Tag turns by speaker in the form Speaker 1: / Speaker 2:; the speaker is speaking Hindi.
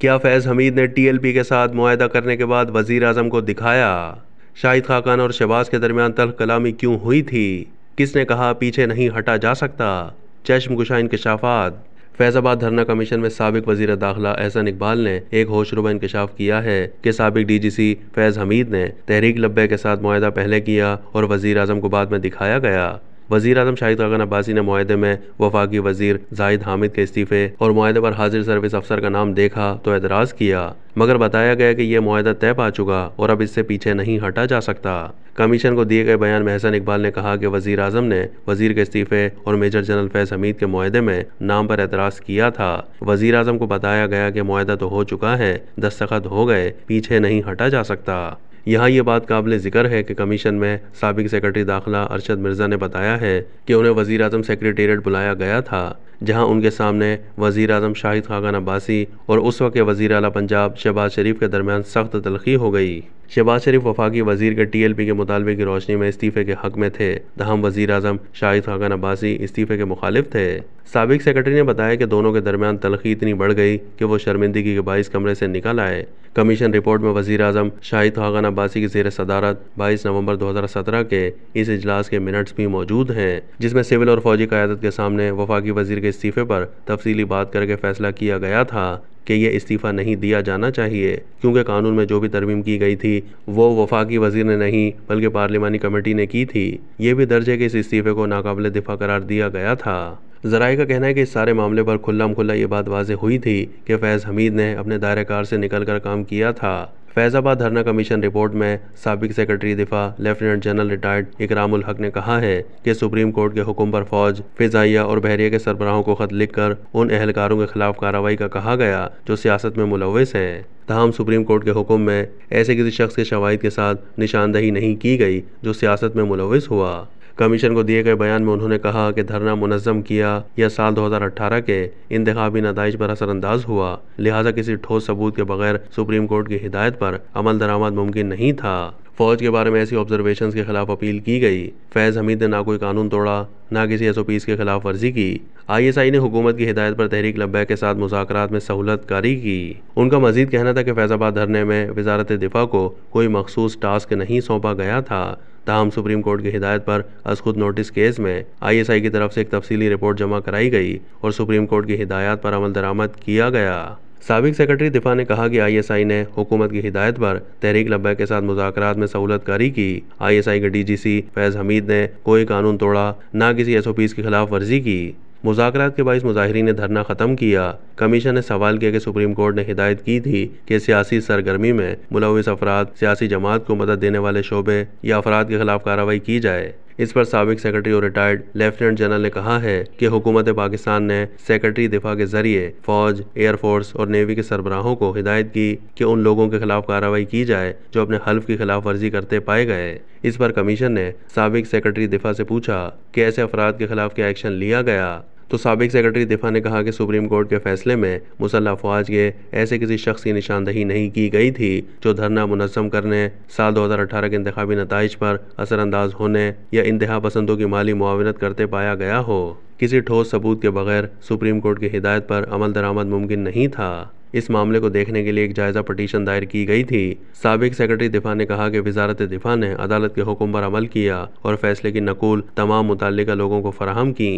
Speaker 1: क्या फैज़ हमीद ने TLP के साथ मुआहदा करने के बाद वज़ीर आज़म को दिखाया? शाहिद खाकान और शहबाज के दरमियान तल्ख़ कलामी क्यों हुई थी? किसने कहा पीछे नहीं हटा जा सकता? चश्मकुशा इंकशाफात। फैज़ाबाद धरना कमीशन में साबिक वज़ीर दाखिला एहसन इकबाल ने एक होशरुबा इंकशाफ किया है कि साबिक DGC फैज़ हमीद ने तहरीक लब्बैक के साथ मुआहदा पहले किया और वज़ीर आज़म को बाद में दिखाया गया। वज़ीर आज़म शाहिद खाकान अब्बासी ने मुआहदे में वफाकी वज़ीर जाहिद हामिद के इस्तीफ़े और मुआहदे पर हाजिर सर्विस अफसर का नाम देखा तो एतराज़ किया, मगर बताया गया कि यह मुआहदा तय पा चुका और अब इससे पीछे नहीं हटा जा सकता। कमीशन को दिए गए बयान में एहसन इकबाल ने कहा कि वज़ीर आज़म ने वज़ीर के इस्तीफ़े और मेजर जनरल फैज़ हमीद के मुआहदे में नाम पर एतराज़ किया था। वज़ीर आज़म को बताया गया कि मुआहदा तो हो चुका है, दस्तखत हो गए, पीछे नहीं हटा जा सकता। यहाँ ये बात काबिल ज़िक्र है कि कमीशन में साबिक सेक्रेटरी दाखिला अरशद मिर्ज़ा ने बताया है कि उन्हें वज़ीर आज़म सेक्रेटेरिएट बुलाया गया था, जहाँ उनके सामने वज़ीर आज़म शाहिद खाकान अब्बासी और उस वक्त के वज़ीर आला पंजाब शहबाज शरीफ के दरमियान सख्त तलख़ी हो गई। शहबाज शरीफ वफाकी वज़ीर के TLP के मुतालबे की रोशनी में इस्तीफ़े के हक़ में थे, तहम वज़ीर आज़म शाहिद खाकान अब्बासी इस्तीफ़े के मुखालिफ थे। साबिक सेक्रेटरी ने बताया कि दोनों के दरमियान तलख़ी इतनी बढ़ गई कि वो शर्मिंदगी के बाइस कमरे से निकल आए। कमीशन रिपोर्ट में वज़ीर आज़म शाहिद खाकान अब्बासी की ज़ेर सदारत 22 नवंबर 2017 के इस इजलास के मिनट्स भी मौजूद हैं, जिसमें सिविल और फौजी क़यादत के सामने वफाकी वज़ीर के इस्तीफ़े पर तफसीली बात करके फ़ैसला किया गया था कि ये इस्तीफ़ा नहीं दिया जाना चाहिए, क्योंकि कानून में जो भी तरमीम की गई थी वो वफाकी वज़ीर ने नहीं बल्कि पार्लिमानी कमेटी ने की थी। ये भी दर्ज है कि इस इस्तीफ़े को नाकाबिल दिफा करार दिया गया था। ज़राए का कहना है कि इस सारे मामले पर खुल्लम खुल्ला ये बात वाज़ेह हुई थी कि फैज़ हमीद ने अपने दायरे कार से निकल कर काम किया था। फैज़ाबाद धरना कमीशन रिपोर्ट में साबिक सेक्रेटरी दिफा लेफ्टिनेंट जनरल रिटायर्ड इकरामुल हक ने कहा है कि सुप्रीम कोर्ट के हुक्म पर फ़ौज, फ़िज़ाइया और बहरिया के सरबराहों को ख़त लिखकर उन एहलकारों के खिलाफ कार्रवाई का कहा गया जो सियासत में मुलव्वस हैं। तहम सुप्रीम कोर्ट के हुक्म में ऐसे किसी शख्स के शवाहिद के साथ निशानदही नहीं की गई जो सियासत में मुलव्वस हुआ। कमीशन को दिए गए बयान में उन्होंने कहा कि धरना मुनज़्ज़म किया या साल 2018 के इंतखाबी नताइज पर असरअंदाज हुआ, लिहाजा किसी ठोस सबूत के बगैर सुप्रीम कोर्ट की हिदायत पर अमल दरामद मुमकिन नहीं था। फ़ौज के बारे में ऐसी ऑब्जर्वेशन के खिलाफ अपील की गई। फैज़ हमीद ने ना कोई कानून तोड़ा, ना किसी SOPs के खिलाफ वर्जी की। ISI ने हुकूमत की हिदायत पर तहरीक लब्बैक के साथ मुज़ाकरात में सहूलत कारी की। उनका मज़ीद कहना था कि फैज़ाबाद धरने में वज़ारत दिफा को कोई मखसूस टास्क नहीं सौंपा गया था। ताहम सुप्रीम कोर्ट की हिदायत पर अज़ खुद नोटिस केस में ISI की तरफ से एक तफसीली रिपोर्ट जमा कराई गई और सुप्रीम कोर्ट की हिदायत पर अमल दरामद किया गया। साबिक सेक्रेटरी दिफा ने कहा कि ISI ने हुकूमत की हिदायत पर तहरीक लब्बैक के साथ मुज़ाकरात में सहूलत कारी की। ISI के DGC फैज़ हमीद ने कोई कानून तोड़ा, ना किसी SOPs की खिलाफ वर्जी की। मुज़ाकरात के बाइस मुज़ाहिरीन ने धरना ख़त्म किया। कमीशन ने सवाल किया कि सुप्रीम कोर्ट ने हिदायत की थी कि सियासी सरगर्मी में मुलव्वस अफराद, सियासी जमात को मदद देने वाले शोबे या अफराद के खिलाफ कार्रवाई की जाए। इस पर साबिक सेक्रेटरी और रिटायर्ड लेफ्टिनेंट जनरल ने कहा है कि हुकूमत पाकिस्तान ने सेक्रेटरी दिफा के जरिए फ़ौज, एयरफोर्स और नेवी के सरबराहों को हिदायत की कि उन लोगों के खिलाफ कार्रवाई की जाए जो अपने हल्फ की खिलाफ वर्जी करते पाए गए। इस पर कमीशन ने साबिक सेक्रेटरी दिफा से पूछा कि ऐसे अफराद के खिलाफ क्या एक्शन लिया गया, तो साबिक सेक्रेटरी दिफा ने कहा कि सुप्रीम कोर्ट के फैसले में मुसल्लह अफवाज के ऐसे किसी शख्स की निशानदही नहीं की गई थी जो धरना मुनज़्ज़म करने, साल 2018 के इंतखाबी नताइज पर असरअंदाज होने या इंतहा पसंदों की माली मुआवनत करते पाया गया हो। किसी ठोस सबूत के बगैर सुप्रीम कोर्ट की हिदायत पर अमल दरामद मुमकिन नहीं था। इस मामले को देखने के लिए एक जायज़ा पटिशन दायर की गई थी। साबिक सेक्रेटरी दिफा ने कहा कि वज़ारत दिफा ने अदालत के हुक्म पर अमल किया और फैसले की नकूल तमाम मुतल्लिका लोगों को फराहम की।